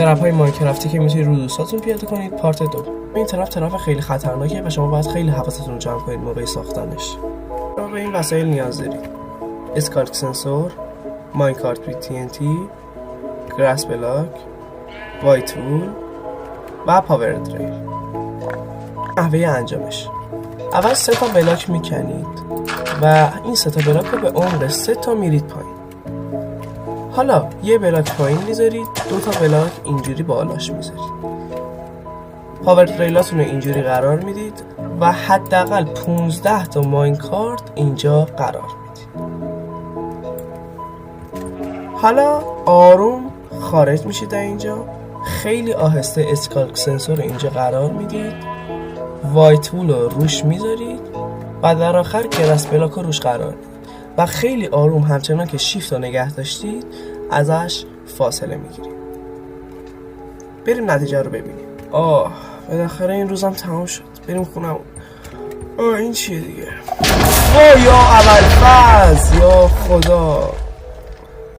ترپ های ماینکرافتی که میتونید رو دوستاتون پیاده کنید. پارت 2. این ترپ خیلی خطرناکه و شما باید خیلی حواستون رو جمع کنید موقع ساختنش. شما به این وسایل نیاز دارید: اسکالک سنسور، ماینکارت بی تی ان تی، گراس بلاک، وایت وول و پاور دریل. نحوه انجامش: اول 3 تا بلاک میکنید و این 3 تا بلاک رو به عمق 3 تا میرید پایین. حالا یه بلاک پایین میذارید، 2 تا بلاک اینجوری بالاش میذارید. پاور دریلاتون رو اینجوری قرار میدید و حداقل 15 تا ماینکارت اینجا قرار میدید. حالا آروم خارج میشید اینجا، خیلی آهسته اسکالک سنسور رو اینجا قرار میدید، وایت وول رو روش میذارید و در آخر گراس بلاک رو روش قرار میدید و خیلی آروم همچنان که شیفت رو نگه داشتید ازش فاصله میگیرید. بریم نتیجه رو ببینیم. بالاخره این روزم تمام شد. بریم خونم. این چیه دیگه؟ یا اول فاز، یا خدا.